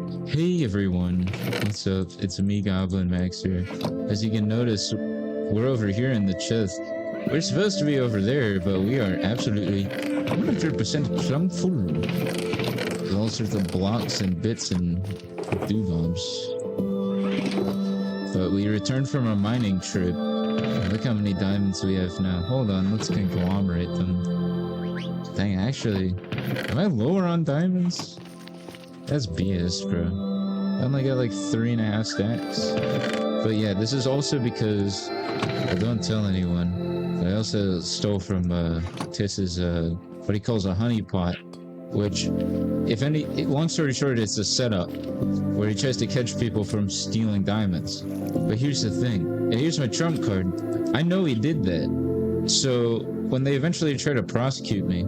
Hey everyone, what's up? It's me, goblinmaxxer. As you can notice, we're over here in the chest. We're supposed to be over there, but we are absolutely 100% plumb full. With all sorts of blocks and bits and doobobs. But we returned from our mining trip. Look how many diamonds we have now. Hold on, let's conglomerate them. Dang, actually, am I lower on diamonds? That's BS, bro. I only got like 3.5 stacks. But yeah, this is also because, well, don't tell anyone, I also stole from Tiss's, what he calls a honey pot, which, if any, long story short, it's a setup where he tries to catch people from stealing diamonds. But here's the thing, and here's my trump card. I know he did that. So when they eventually try to prosecute me,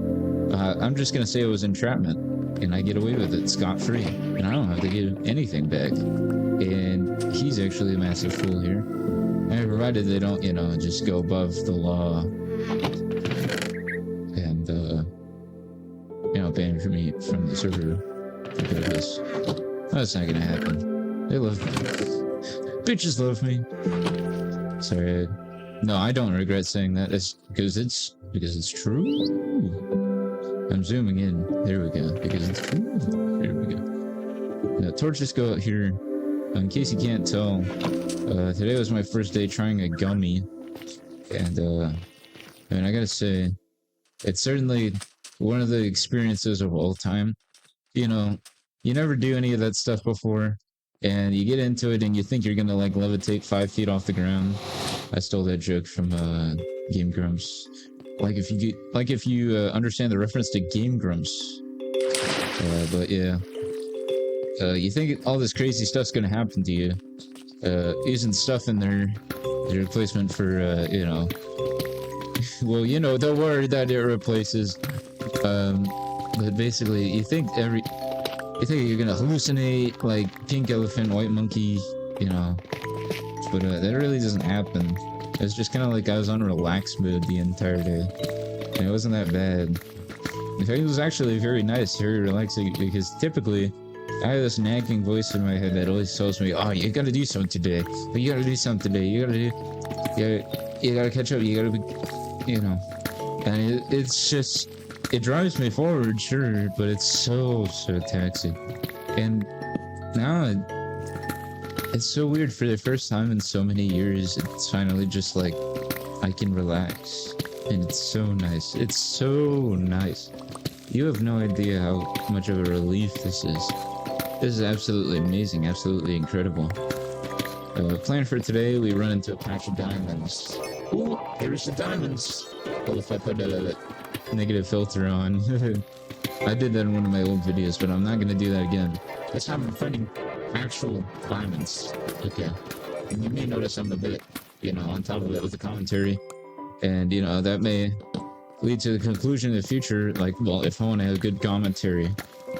I'm just gonna say it was entrapment. And I get away with it scot-free, and I don't have to give anything back. And he's actually a massive fool here. And provided they don't, you know, just go above the law and, you know, ban me from the server because of this. That's not gonna happen. They love me. Bitches love me. Sorry. No, I don't regret saying that. It's because it's true. I'm zooming in. There we go. Because it's true. There we go. Now, torches go out here. In case you can't tell, today was my first day trying a gummy. And, I mean, I gotta say, it's certainly one of the experiences of all time. You know, you never do any of that stuff before, and you get into it and you think you're gonna, like, levitate 5 feet off the ground. I stole that joke from, Game Grumps. Like if you understand the reference to Game Grumps. But yeah. You think all this crazy stuff's gonna happen to you. Using stuff in there, the replacement for, you know... well, you know, the word that it replaces. But basically, you think you're gonna hallucinate, like, pink elephant, white monkey, you know. But that really doesn't happen. It's just kind of like I was on relax mode the entire day. And it wasn't that bad. In fact, it was actually very nice, very relaxing, because typically, I have this nagging voice in my head that always tells me, oh, you gotta do something today. You gotta do something today. You gotta catch up. You gotta be, you know. And it's just, it drives me forward, sure, but it's so taxing. And now, it's so weird. For the first time in so many years, it's finally just like, I can relax. And it's so nice. It's so nice. You have no idea how much of a relief this is. This is absolutely amazing, absolutely incredible. Plan for today, we run into a patch of diamonds. Ooh, here's the diamonds! Well, if I put a negative filter on. I did that in one of my old videos, but I'm not gonna do that again. This time I'm finding actual diamonds. Okay. And you may notice I'm a bit, you know, on top of it with the commentary. And, you know, that may lead to the conclusion in the future, like, well, if I want to have good commentary,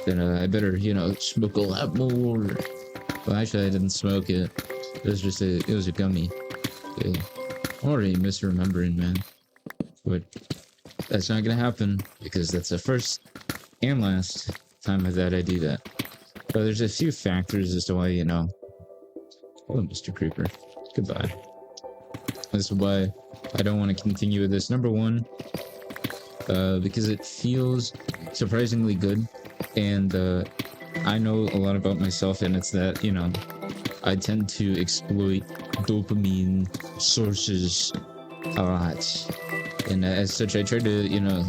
then I better, you know, smoke a lot more. Well, actually, I didn't smoke it. It was just it was a gummy. Okay. I'm already misremembering, man. But that's not gonna happen, because that's the first and last time that I do that. But there's a few factors as to why, you know... Oh, Mr. Creeper. Goodbye. This is why I don't want to continue with this. Number one, because it feels surprisingly good. And I know a lot about myself, and it's that, you know, I tend to exploit dopamine sources a lot. And as such, I try to, you know,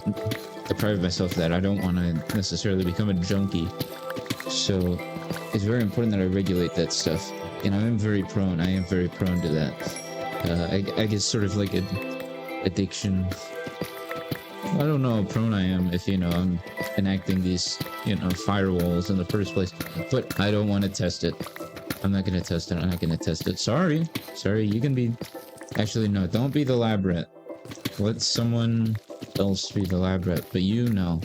deprive myself of that. I don't want to necessarily become a junkie. So it's very important that I regulate that stuff. And I am very prone to that. I guess sort of like an addiction. I don't know how prone I am if, you know, I'm enacting these, you know, firewalls in the first place. But I don't want to test it. I'm not going to test it. Sorry, you can be... Actually, no, don't be the lab rat. Let someone else be the lab rat. But you know.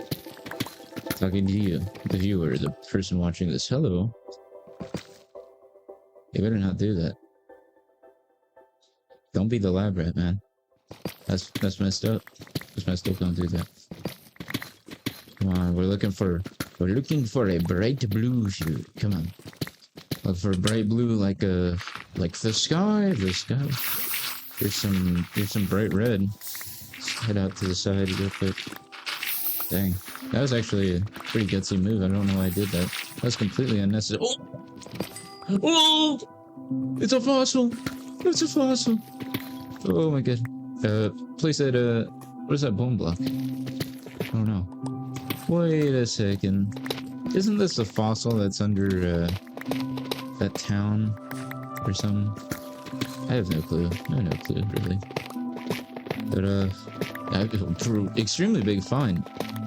Talking to you, the viewer, the person watching this. Hello. You better not do that. Don't be the lab rat, man. That's messed up. That's messed up, don't do that. Come on, we're looking for We're looking for a bright blue shoe. Come on. Look for bright blue like the sky. The sky. Here's some bright red. Let's head out to the side real quick. Dang. That was actually a pretty gutsy move. I don't know why I did that. That was completely unnecessary. Oh! Oh! It's a fossil! It's a fossil! Oh my god. Place that, what is that bone block? I don't know. Wait a second. Isn't this a fossil that's under, that town? Or something? I have no clue. I have no clue, really. But, extremely big find.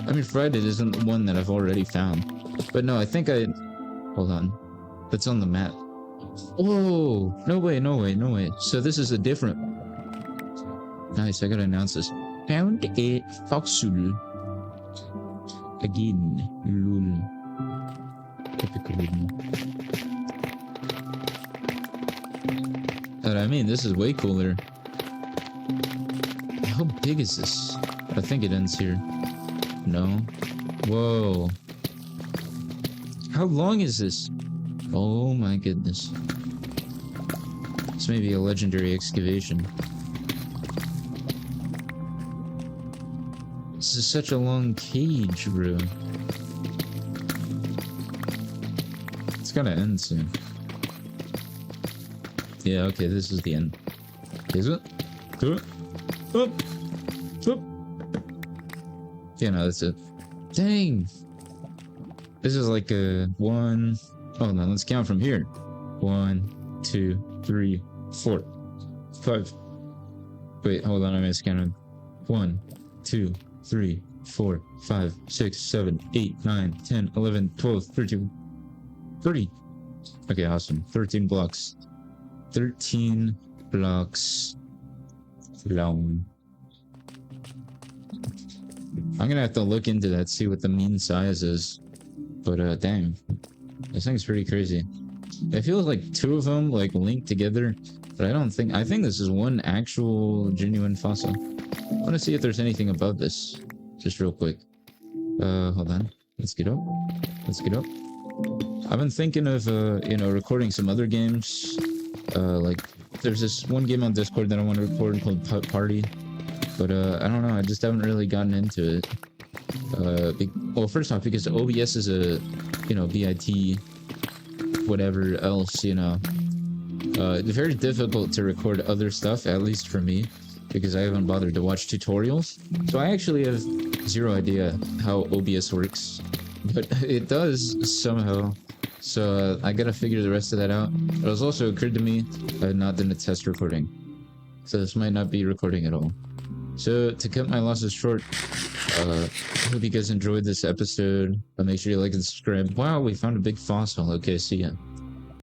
I mean, Friday isn't the one that I've already found. But no, I think hold on. That's on the map. Oh! No way, no way, no way. So this is a different... Nice, I gotta announce this. Found a fossil. Again. Lol. Typical. But I mean, this is way cooler. How big is this? I think it ends here. No. Whoa. How long is this? Oh my goodness. This may be a legendary excavation. This is such a long cage, bro. It's gonna end soon. Yeah, okay, this is the end. Is it? Up. Yeah, no, that's it. Dang! This is like a 1... Oh, no, let's count from here. 1, 2, 3, 4, 5. Wait, hold on, I miscounted. 1, 2, 3, 4, 5, 6, 7, 8, 9, 10, 11, 12, 13, 30. Okay, awesome. 13 blocks. 13 blocks long. I'm gonna have to look into that, see what the mean size is. But, dang. This thing's pretty crazy. It feels like two of them, like, linked together. But I think this is one actual genuine fossil. I want to see if there's anything above this. Just real quick. Hold on. Let's get up. Let's get up. I've been thinking of, recording some other games. Like, there's this one game on Discord that I want to record called Party. But, I don't know, I just haven't really gotten into it. Well, first off, because OBS is a, BIT, whatever else, it's very difficult to record other stuff, at least for me, because I haven't bothered to watch tutorials. So I actually have zero idea how OBS works, but it does somehow. So I gotta figure the rest of that out. It was also occurred to me I had not done a test recording, so this might not be recording at all. So to cut my losses short, I hope you guys enjoyed this episode. Make sure you like and subscribe. Wow, we found a big fossil. Okay, see ya.